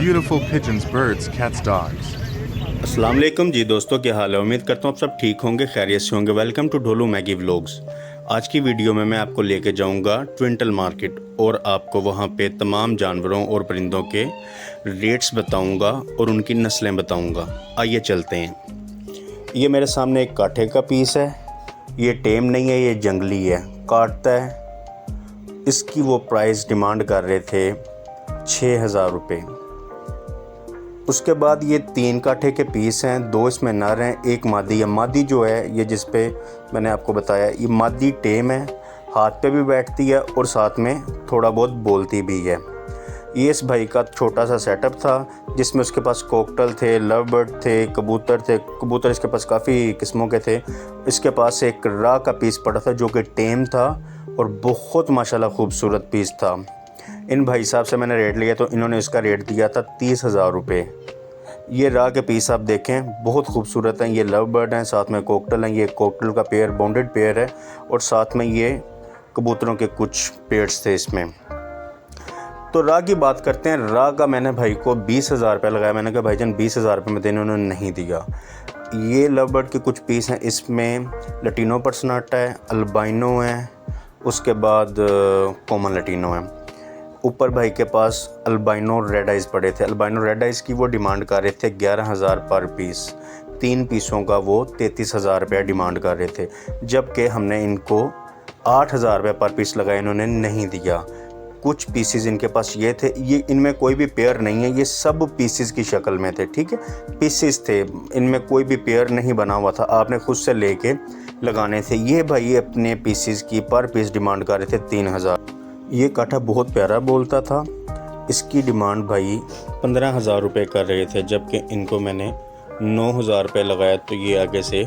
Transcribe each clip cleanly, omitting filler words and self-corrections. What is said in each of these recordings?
beautiful pigeons, birds, cats, dogs. अस्सलाम वालेकुम जी दोस्तों, क्या हाल है। उम्मीद करता हूँ आप सब ठीक होंगे, खैरियत से होंगे। Welcome to Dholu Maggi vlogs. आज की वीडियो में मैं आपको लेके जाऊंगा ट्विंटल मार्केट और आपको वहाँ पे तमाम जानवरों और परिंदों के रेट्स बताऊंगा और उनकी नस्लें बताऊंगा। आइए चलते हैं। ये मेरे सामने एक काठे का पीस है। ये टेम नहीं है, ये जंगली है, काटता है। इसकी वो प्राइस डिमांड कर रहे थे 6,000 रुपये। उसके बाद ये 3 काठे के पीस हैं, 2 इसमें नर हैं, एक मादी है। मादी जो है ये जिस पे मैंने आपको बताया, ये मादी टेम है, हाथ पे भी बैठती है और साथ में थोड़ा बहुत बोलती भी है। ये इस भाई का छोटा सा सेटअप था जिसमें उसके पास कोकटल थे, लव बर्ड थे, कबूतर थे। कबूतर इसके पास काफ़ी किस्मों के थे। इसके पास एक रा का पीस पड़ा था जो कि टेम था और बहुत माशाल्लाह खूबसूरत पीस था। इन भाई साहब से मैंने रेट लिया तो इन्होंने इसका रेट दिया था 30,000 रुपये। ये रा के पीस आप देखें, बहुत खूबसूरत हैं। ये लव बर्ड हैं, साथ में कोकटल हैं। ये कोकटल का पेयर बॉन्डेड पेयर है और साथ में ये कबूतरों के कुछ पेयर्स थे इसमें। तो रा की बात करते हैं। रा का मैंने भाई को 20,000 रुपये लगाया। मैंने कहा भाईजान 20,000 रुपये में देने, उन्होंने नहीं दिया। ये लव बर्ड के कुछ पीस हैं, इसमें लटीनो पर्सनाटा है, अल्बाइनो है, उसके बाद कॉमन लटीनो है। ऊपर भाई के पास अल्बाइनो रेड आइज़ पड़े थे। अल्बाइनो रेड आइज़ की वो डिमांड कर रहे थे 11,000 पर पीस। 3 पीसों का वो 33,000 रुपये डिमांड कर रहे थे, जबकि हमने इनको 8,000 रुपये पर पीस लगाए, इन्होंने नहीं दिया। कुछ पीसेस इनके पास ये थे, ये इनमें कोई भी पेयर नहीं है, ये सब पीसेस की शक्ल में थे, ठीक है, पीसेस थे, इनमें कोई भी पेयर नहीं बना हुआ था, आपने खुद से लेके लगाने थे। ये भाई अपने पीसेस की पर पीस डिमांड कर रहे थे 3,000। ये काठा बहुत प्यारा बोलता था। इसकी डिमांड भाई 15,000 रुपये कर रहे थे, जबकि इनको मैंने 9,000 रुपये लगाया। तो ये आगे से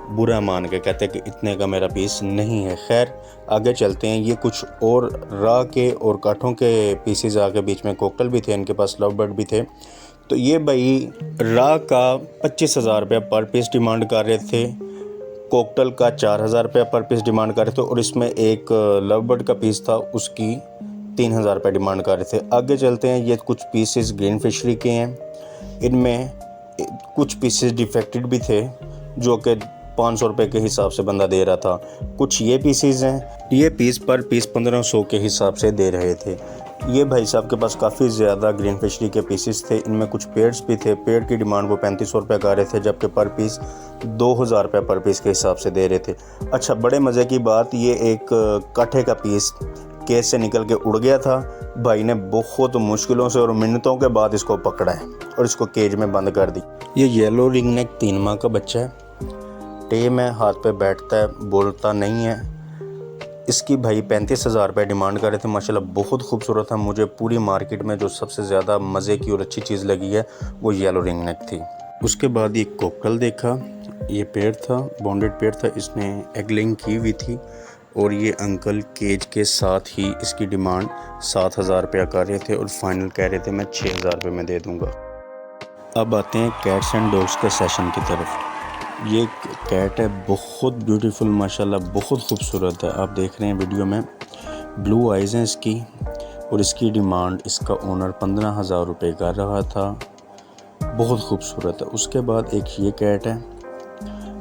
बुरा मान के कहते कि इतने का मेरा पीस नहीं है। खैर आगे चलते हैं। ये कुछ और रा के और काठों के पीसेस आगे बीच में कोकटल भी थे, इनके पास लव बर्ड भी थे। तो ये भाई रा का 25,000 रुपये पर पीस डिमांड कर रहे थे, कोकटल का 4,000 रुपये पर पीस डिमांड कर रहे थे और इसमें एक लव बर्ड का पीस था, उसकी 3,000 रुपये डिमांड कर रहे थे। आगे चलते हैं। ये कुछ पीसेस ग्रीन फिशरी के हैं। इनमें कुछ पीसेस डिफेक्टेड भी थे जो कि 500 रुपये के हिसाब से बंदा दे रहा था। कुछ ये पीसेस हैं, ये पीस पर पीस 1500 के हिसाब से दे रहे थे। ये भाई साहब के पास काफ़ी ज़्यादा ग्रीन फिशरी के पीसेस थे। इनमें कुछ पेयर्स भी थे। पेयर की डिमांड वो 3500 रुपये कर रहे थे, जबकि पर पीस 2,000 रुपये पर पीस के हिसाब से दे रहे थे। अच्छा, बड़े मज़े की बात, ये एक काठे का पीस केस से निकल के उड़ गया था। भाई ने बहुत मुश्किलों से और मिन्नतों के बाद इसको पकड़ा है और इसको केज में बंद कर दी। ये येलो रिंग नेक 3 माह का बच्चा है, टेम है, हाथ पे बैठता है, बोलता नहीं है। इसकी भाई 35,000 रुपये डिमांड कर रहे थे। माशाल्लाह बहुत खूबसूरत है। मुझे पूरी मार्केट में जो सबसे ज़्यादा मज़े की और अच्छी चीज़ लगी है वो येलो रिंग नेक थी। उसके बाद एक कोकटल देखा। ये पेड़ था, बॉन्डेड पेड़ था, इसने एगलिंग की हुई थी और ये अंकल केज के साथ ही इसकी डिमांड 7,000 रुपया कर रहे थे और फाइनल कह रहे थे मैं 6,000 रुपये में दे दूँगा। अब आते हैं कैट्स एंड डॉग्स के सेशन की तरफ। ये कैट है, बहुत ब्यूटीफुल, माशाल्लाह बहुत खूबसूरत है। आप देख रहे हैं वीडियो में, ब्लू आइज़ हैं इसकी और इसकी डिमांड इसका ओनर 15,000 रुपये कर रहा था। बहुत खूबसूरत है। उसके बाद एक ये कैट है,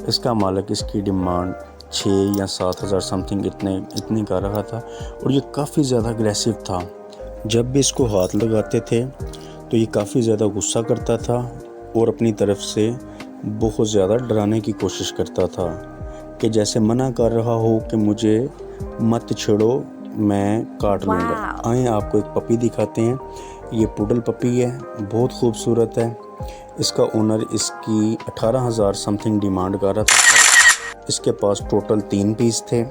इसका मालिक इसकी डिमांड 6 या 7,000 समथिंग इतनी कर रहा था और ये काफ़ी ज़्यादा अग्रेसिव था। जब भी इसको हाथ लगाते थे तो ये काफ़ी ज़्यादा गुस्सा करता था और अपनी तरफ से बहुत ज़्यादा डराने की कोशिश करता था कि जैसे मना कर रहा हो कि मुझे मत छेड़ो, मैं काट लूँगा। आए आपको एक पपी दिखाते हैं। ये पुडल पपी है, बहुत खूबसूरत है। इसका ओनर इसकी 18,000 समथिंग डिमांड कर रहा था। इसके पास टोटल 3 पीस थे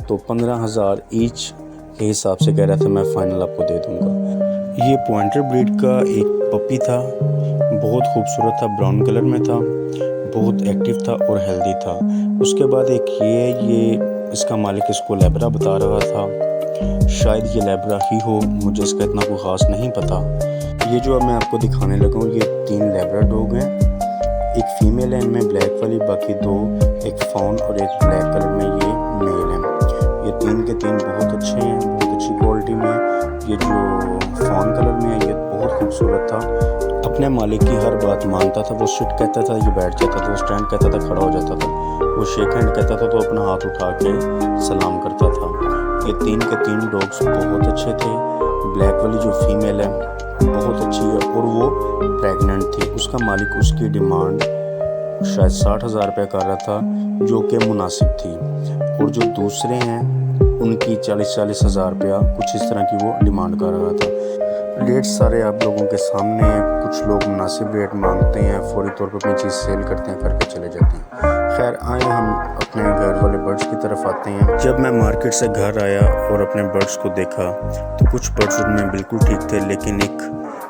तो 15,000 ईच के हिसाब से कह रहा था मैं फ़ाइनल आपको दे दूँगा। ये पॉइंटर ब्रीड का एक पपी था, बहुत खूबसूरत था, ब्राउन कलर में था, बहुत एक्टिव था और हेल्दी था। उसके बाद एक ये इसका मालिक इसको लेब्रा बता रहा था, शायद ये लेब्रा ही हो, मुझे इसका इतना कोई ख़ास नहीं पता। ये जो अब मैं आपको दिखाने लगा हूँ, ये 3 लेब्रा डॉग हैं। एक फीमेल है इनमें ब्लैक वाली, बाकी 2 एक फाउन और एक ब्लैक कलर में ये मेल हैं। ये 3 के 3 बहुत अच्छे हैं, बहुत अच्छी क्वालिटी में। ये जो फाउन कलर में है ये बहुत बहुत खूबसूरत था। अपने मालिक की हर बात मानता था। वो सिट कहता था ये बैठ जाता था, वो स्टैंड कहता था खड़ा हो जाता था, वो शेक हैंड कहता था तो अपना हाथ उठा के सलाम करता था। ये 3 के 3 डॉग्स बहुत अच्छे थे। ब्लैक वाली जो फीमेल है बहुत अच्छी है और वो प्रेग्नेंट थी। उसका मालिक उसकी डिमांड शायद 60,000 रुपये कर रहा था, जो कि मुनासिब थी। और जो दूसरे हैं उनकी 40-40 हज़ार रुपया कुछ इस तरह की वो डिमांड कर रहा था। रेट सारे आप लोगों के सामने हैं। कुछ लोग मुनासिब रेट मांगते हैं, फौरी तौर पर अपनी चीज़ सेल करते हैं, करके चले जाते हैं। खैर आए हम अपने घर वाले बर्ड्स की तरफ आते हैं। जब मैं मार्केट से घर आया और अपने बर्ड्स को देखा तो कुछ बर्ड्स उनमें बिल्कुल ठीक थे, लेकिन एक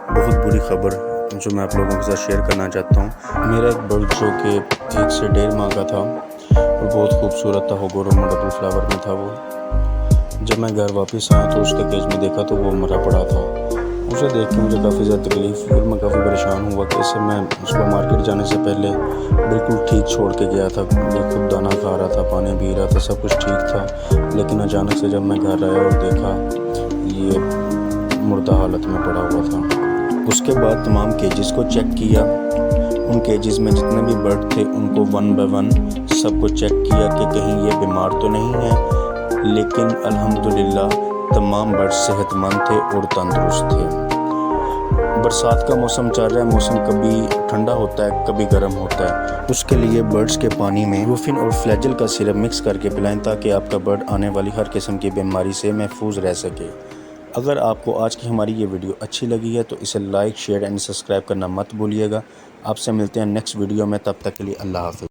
बहुत बुरी खबर जो मैं आप लोगों के साथ शेयर करना चाहता हूँ। मेरा एक बर्ड जो कि 1 से 1.5 माह का था और बहुत खूबसूरत था, होगोरोमा डबल फ्लावर में था वो। जब मैं घर वापस आया तो उसके केज में देखा तो वो मरा पड़ा था। उसे देख के मुझे काफ़ी ज़्यादा तकलीफ हुई और मैं काफ़ी परेशान हुआ कि इसे मैं उसको मार्केट जाने से पहले बिल्कुल ठीक छोड़ के गया था। ये खुद दाना खा रहा था, पानी पी रहा था, सब कुछ ठीक था। लेकिन अचानक से जब मैं घर आया और देखा ये मुर्दा हालत में पड़ा हुआ था। उसके बाद तमाम केजेस को चेक किया। उन केजेस में जितने भी बर्ड थे उनको 1 बाय 1 सबको चेक किया कि कहीं ये बीमार तो नहीं है। लेकिन अल्हम्दुलिल्लाह तमाम बर्ड सेहतमंद थे और तंदुरुस्त थे। बरसात का मौसम चल रहा है, मौसम कभी ठंडा होता है कभी गर्म होता है। उसके लिए बर्ड्स के पानी में रूफिन और फ्लैजेल का सिरप मिक्स करके पिलाएं ताकि आपका बर्ड आने वाली हर किस्म की बीमारी से महफूज रह सके। अगर आपको आज की हमारी ये वीडियो अच्छी लगी है तो इसे लाइक, शेयर एंड सब्सक्राइब करना मत भूलिएगा। आपसे मिलते हैं नेक्स्ट वीडियो में, तब तक के लिए अल्लाह हाफ़िज़।